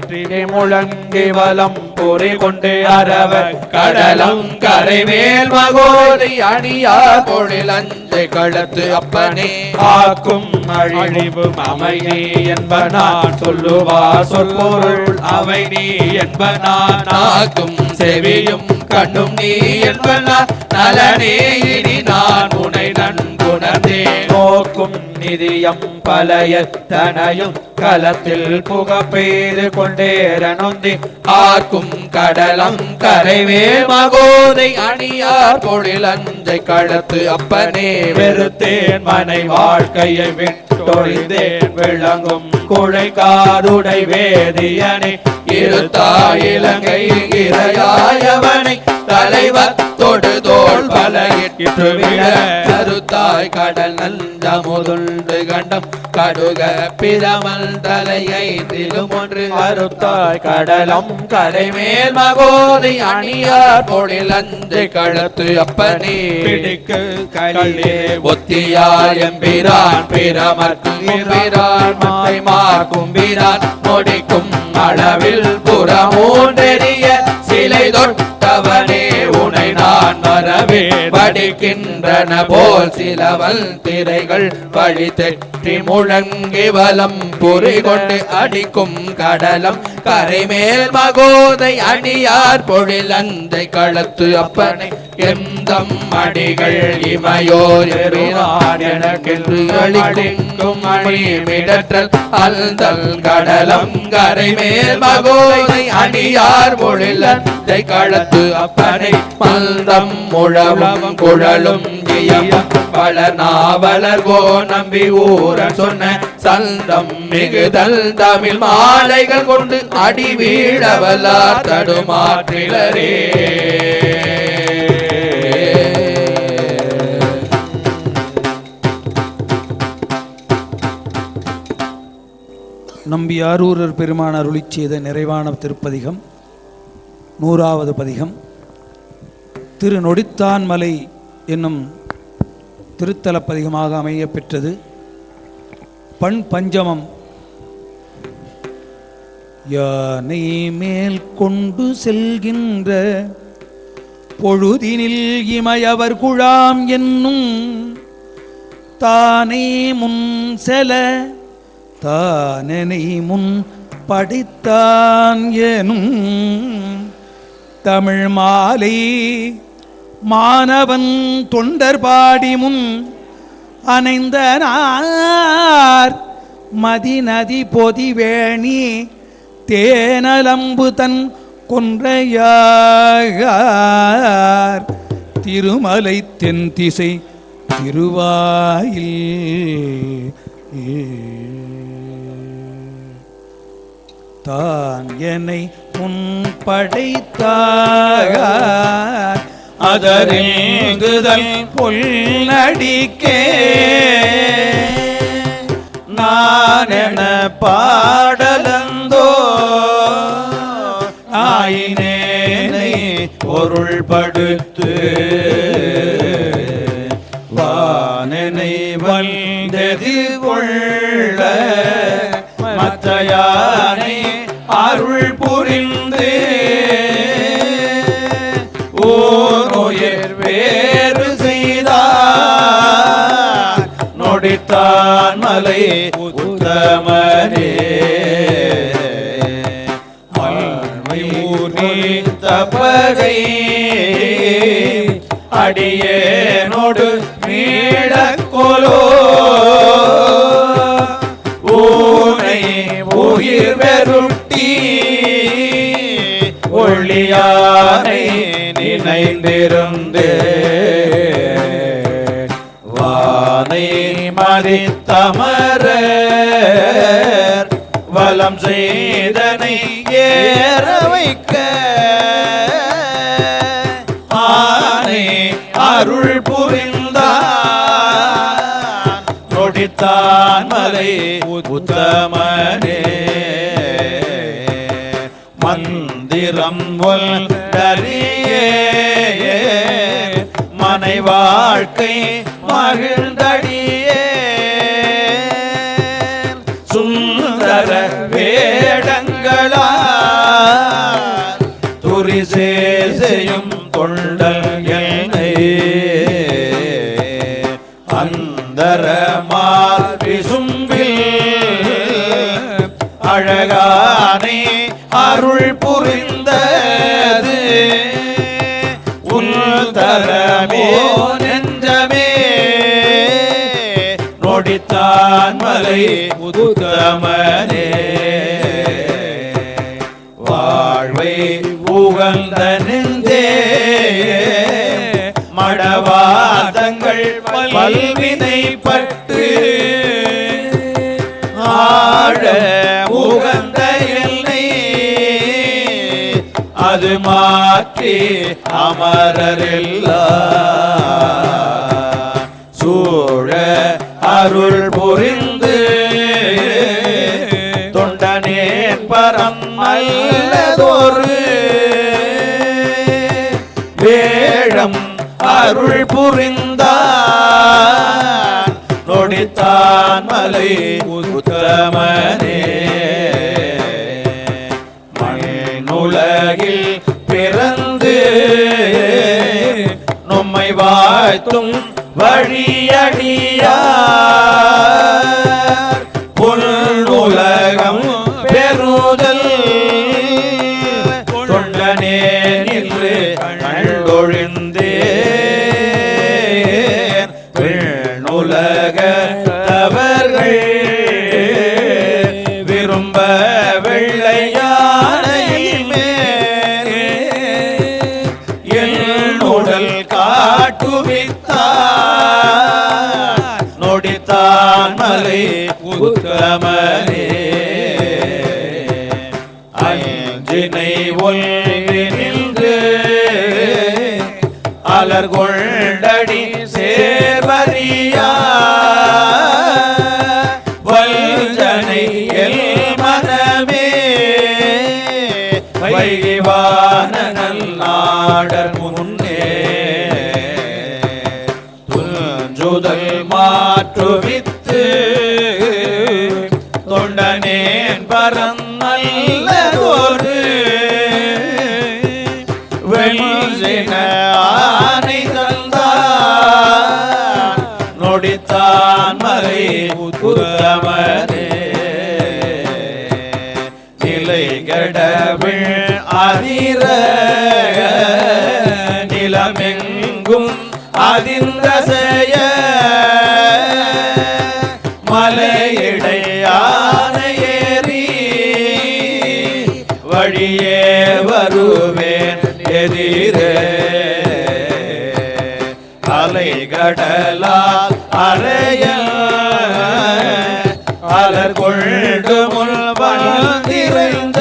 முழங்கி வலம் பொறி கொண்டு அரவ கடலம் கரை மேல் மகோதை அணியார் பொழில் அஞ்சை களத்து அப்பனே ஆக்கும் அழிவு அமைதி என்பனான் சொல்லுவார் சொற்பொருள் அவை நீ என்பனான் ஆக்கும் செவியும் கண்ணும் நீ என்பனான் நலனே இனி நான் உனை நன்குணர்ந்தே நோக்கும் நிதியம் பலையத்தனையும் களத்தில் புக பெய்து கொண்டேரனொந்தி ஆக்கும் கடலம் கரைவேல் மகோதை அணியார் பொழில் அஞ்சை களத்து அப்பனே வெறுத்தேன் மனை வாழ்க்கையை விட்டொழிந்தேன் விளங்கும் குழை காதுடை வேதியனை இருத்தாய் இலங்கை இறையாயவனை தலைவர் தொடு தோல் பலகிற்று விட கருத்தாய் கடல் நஞ்சமுதுண்டு கண்டம் கடுக பிரமல் தலையை திலும் ஒன்று அறுத்தாய் கடலம் கரை மேல் மகோதை அணியார் பொழில் அஞ்சை களத்து அப்பனே பிடிக்கு களிலே ஒத்தியார் எம்பிரான் பிரமர்க்கும் எம்பிரான் மாய் மார்க்கும் பிரான் முடிக்கும் அளவில் புறமூன்றெறிய சிலை தொட்டவனே உனை நான் வரவே படிக்கின்றன போல் சிலவல் திரைகள் வழி தெற்றி முழங்கி வலம் பொறி கொண்டு அடிக்கும் கடலம் கரை மேல் மகோதை அணியார் பொழில் அஞ்சை களத்து அப்பனை எந்தம் அடிகள் இமையோர் எனக்கென்று அளிக்கும் மணி மிடற்றல் அல்தல் கடலம் கரை மேல் மகோதை அணியார் பொழில் அஞ்சை களத்து அப்பனை மல்தம் முழவும் குழலும் வளர் நாவலர்கோ நம்பி ஊர சொன்ன சந்தம் மிகுதல் தமிழ் மாலைகள் கொண்டு அடி வீழவலா தடுமாற்றிலரே
நம்பியாரூரர் பெருமான் அருளி செய்த நிறைவான திருப்பதிகம் 100வது பதிகம். திரு நொடித்தான்மலை என்னும் திருத்தலப்பதிகமாக அமைய பெற்றது. பண் பஞ்சமம். யானை மேல் கொண்டு செல்கின்ற பொழுதினில் இமையவர் குழாம் என்னும் தானே முன் செல தானனை முன் படித்தான் எனும் தமிழ் மாலை மாணவன் தொண்டர் பாடி முன் அணைந்தனார் மதிநதி பொதிவேணி தேனலம்பு தன் கொன்றையார் திருமலை தென் திசை திருவாயில் தான் என்னை முன் படைத்தார் அதறிந்துதல் பொல்லடிக்கே நான் என பாடலந்தோ ஆயினேனை பொருள் படுத்து வானனை வந்தெதி கொள்ள மத்தையானை அருள் புரிந்து ஓர் வேறு செய்தார் நொடி
நொடித்தான் மலை உத்தமனே தப்பகை அடியேனோடு மீளக்கொலோ ஊனை உயிர் வெருட்டி ஒள்ளியானை நினைந்திருந்து வானை மதித்தமரர் வலம் செய்தனை ஏற வைக்க ஆனை அருள் புரிந்தான் நொடித்தான் மலை உத்தமனே மந்திரம் ஒல்தறியே மனை வாழ்க்கை மகிழ்ந்தடியே சுந்தர வேடங்களா துரிசேசையும் தொண்டல் என்னை அந்தரமார் விசும்பில் அழகானை அருள் புரிந்தது உள்தரமே நெஞ்சமே நொடித்தான் மலை உத்தமனே வாழ்வை உகந்த நெஞ்சே மடவாதங்கள் பல்வினைப்பட்டு ஆழ உகந்த எல்லை அது மாற்றி அமரரெல்லாம் சூழ அருள் புரிந்து தொண்டனேன் பரம் அல்லதொரு வேழம் அருள் புரிந்தான் நொடித்தான் மலை உத்தமனே மண்ணுலகில் பிறந்து நம்மை வாழ்த்தும் வழியடியார் பொன்னுலகம் பெறுதல் தொண்டனே நின்று கண்டொழிந்தேன் பெண்ணுலக தவர்கள் விரும்ப வெள்ளையானையில் மேல் என்னுடல் காட்டுவித்தான் நொடித்தான் மலை உத்தமனே அஞ்சினை ஒல்வி நின்று அலர்கொண்டடி சேர்வரியா வல்ஜனை எல் மனமே வைகிவான நாடர் முன்னே துஞ்சுதல் மாற்றுவித்து தொண்டனேன் பரம் நல்லதொரு வெள்ளின ஆனை தந்தான் நொடித்தான் மலை உத்தமனே நிலைகடவிள் அதிர நிலமெங்கும் அதிர்ந்த செய்ய மலையிடையான ஏறி வழியே வருவேன் எதிரே அலைகடலால் அலைய அலர் கொண்டு முள் வளர்ந்திருந்த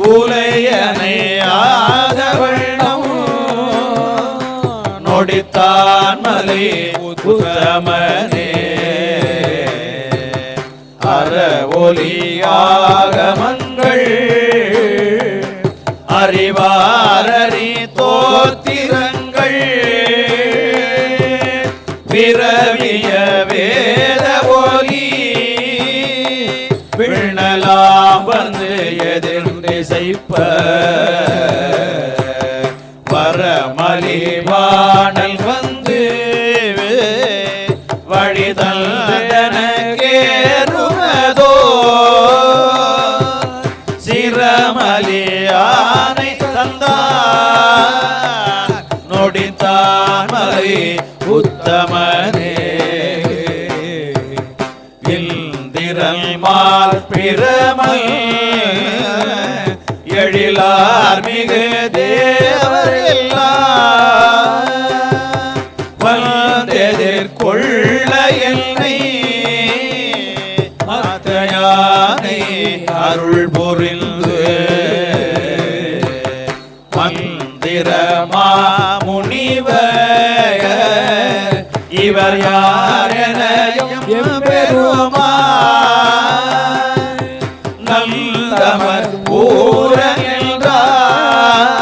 உலையனை ஆதவண்ணம் நொடித்தான் மலை உத்தமனே அற ஒலியாகமங்கள் அறிவாரறி தோத்திரங்கள் விரவிய வேத ஒலி விண்ணலாம் வந்து எதிர்ந்திசைப்ப வரமலிவானல் வந்து வழிதல்தனக்கேறுவதோ சிரமலியானை தந்தான் நொடித்தான் மலை உத்தமனே இந்திரன் மால் பிரமல் எழிலார் மிகு தேவரெல்லாம் வந்தெதிர்கொள்ள என்னை அத்தையானை அருள் புரிந்து மந்திரமா முனிவ இவர் யார் எனையும் எம்பெருமா நல்லமர் ஊர என்றார்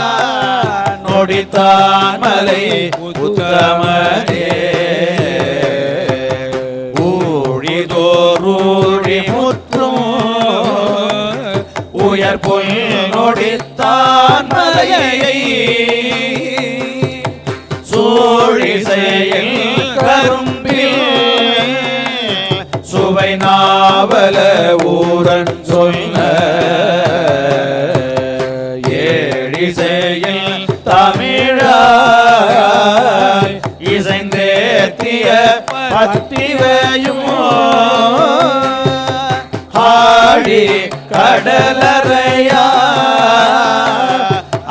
நொடித்தான் மலை உத்தமனே ஊழிதோரூழி முற்றும் உயர் பொல் நொடித்தான் மலையை சூழிசையில் கரும்பில் சுவை நாவல ஊரன் சொல்ல ஏழிசையில் தமிழாய் இசைந்தேத்திய பத்திவையும் ஆடி கடலறையா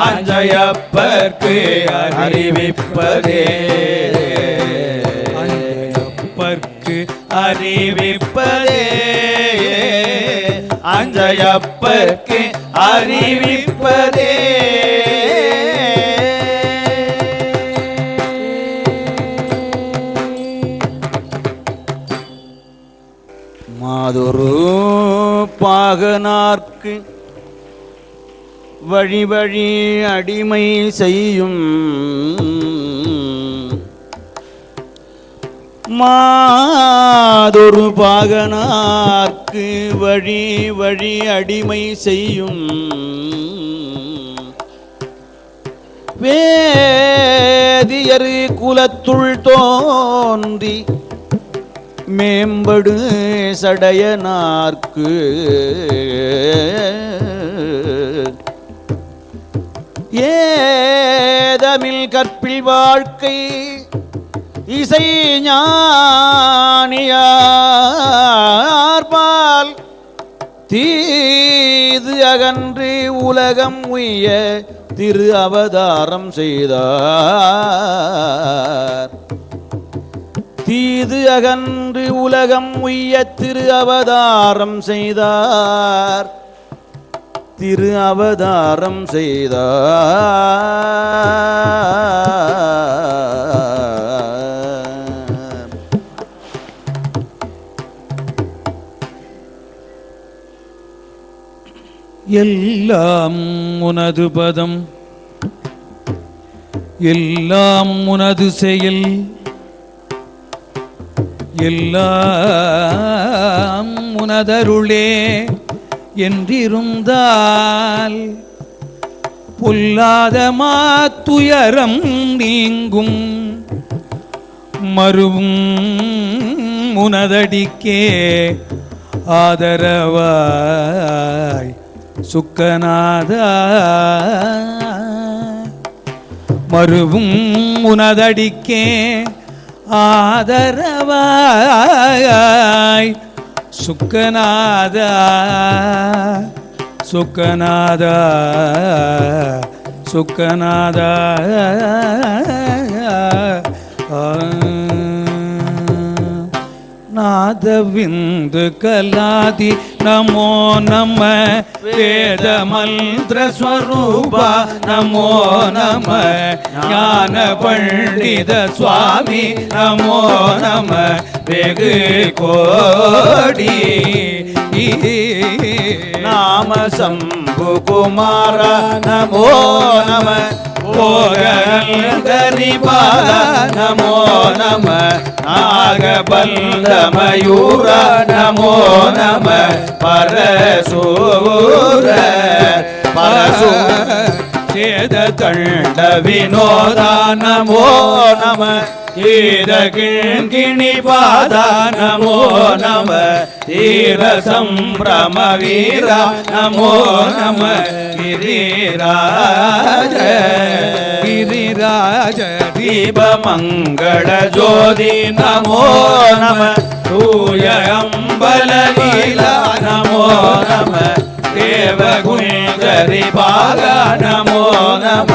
அஞ்சையப்பர்க்கு அறிவிப்பதே
அஞ்சையப்பர்க்கு
அறிவிப்பதே அஞ்சையப்பர்க்கு அறிவிப்பதே மாதொரு பாகனார்க்கு வழி வழி அடிமை செய்யும் மாதொரு பாகனார்க்கு வழி வழி அடிமை செய்யும் வேதியர் குலத்துள் தோன்றி மேம்படு சடையனார்க்கு ஏதமில் கற்பில் வாழ்க்கை இசை ஞானியார்பால் தீது அகன்று உலகம் உய்ய திரு அவதாரம் செய்தார் தீது அகன்று உலகம் உய்ய திரு அவதாரம் செய்தார் திரு அவதாரம் செய்தார்
எல்லாம் உனது பதம் எல்லாம் உனது செயல் எல்லாம் உனதருளே என்றிருந்தால் பொல்லாத மாத்துயரம் நீங்கும் மறுவும் உனதடிக்கே ஆதரவாய் சுக்கநாதா மறுவும் உனதடிக்கே ஆதரவாய் சுக்கநாதா சுக்கநாதா சுக்கநாதா நாதவிந்து கலாதி நமோ நம வேத மந்திர ஸ்வரூபா நமோ நம ஞான பண்டித சுவாமி நமோ நம வெகு கோடி
நாம சம்பு குமார நமோ நம போகரிபால நமோ நம நாகபந்தமயூர நமோ நம பரசூர பரசூர
சேத
தண்ட வினோதா நமோ நம ஈர கிண்கிணி பாதா நமோ நம ஈர சம்பிரம வீரா நமோ நம கிரிராஜ
கிரிராஜ
தீபமங்கள ஜோதி நமோ நம தூய அம்பல லீலா நமோ நம தேவகுஞ்சரி பாகா நமோ நம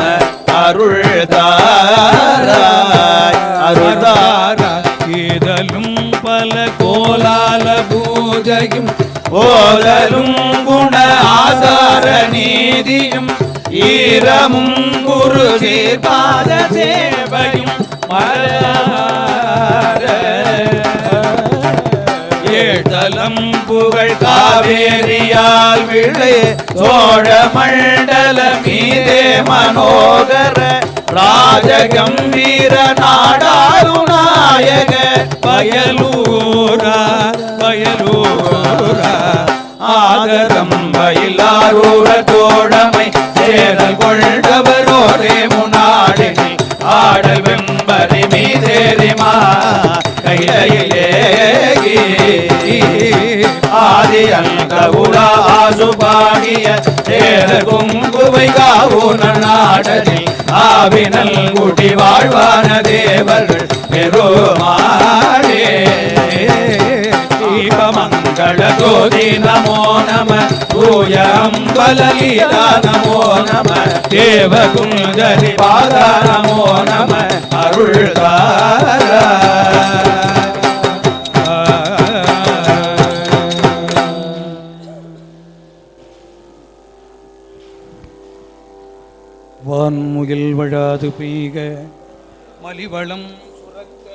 அருள்தாராய் அருள்தாராய்
இதலும் பல கோலால பூஜையும்
ஓதலும் குண ஆதார நீதியும் ஈரமும் குரு பாத சேவையும் மலர ஏழலம் புகழ் காவேரியால் விளை சோழ மண்டல மீதே மனோகர ராஜகம்பீர நாடாரு நாயக
பயலூரா பயலூரா
ஆதரம் பயிலாரூர தோழமை சேதல் கொண்டவரோரே முன்னாடினி ஆடல் வெம்பரி மீதேரிமா கையிலேகி ஆதி அந்த உலா ஆசு பாடிய சேத குங்குவை காவூன நாடனில் ஆவினல் குடி வாழ்வான தேவர்கள் பெருமாளே தீபமங்கள ஜோதி நமோ நம தூய அம்பல லீலா நமோ நம தேவகுஞ்சரி பாதா நமோ நம அருள்தாரா
வான்முகில் வழாது பெய்க மலிவளம் சுரக்க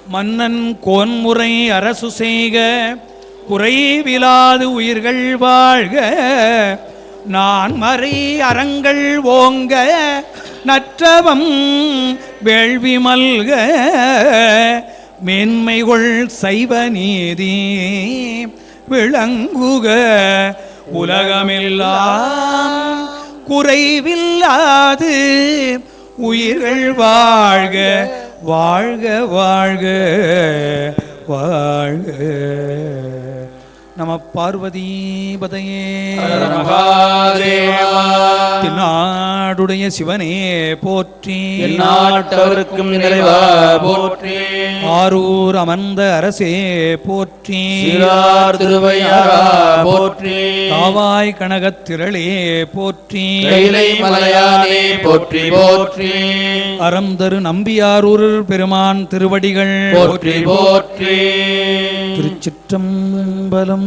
மன்னன் கோன்முறை அரசு செய்க குறைவிலாது உயிர்கள் வாழ்க நான் மறை அறங்கள் ஓங்க நற்றவம் வேள்வி மல்க மேன்மைகொள் சைவ நீதி விளங்குக உலகமெல்லாம் குறைவில்லாது உயிர்கள் வாழ்க வாழ்க வாழ்க வாழ்க. நம பார்வதீபதையே நாடுடைய சிவனே போற்றி
நாட்டவருக்கும் நிறைவா போற்றி
ஆரூர் அமர்ந்த அரசே போற்றி
திருவையாரா போற்றி
காவாய் கனகத்திரளே போற்றி
கைலை மலையானே போற்றி போற்றி
அறம்தரு நம்பியாரூர் பெருமான் திருவடிகள்
போற்றி போற்றி
திருச்சிற்றம்பலம்.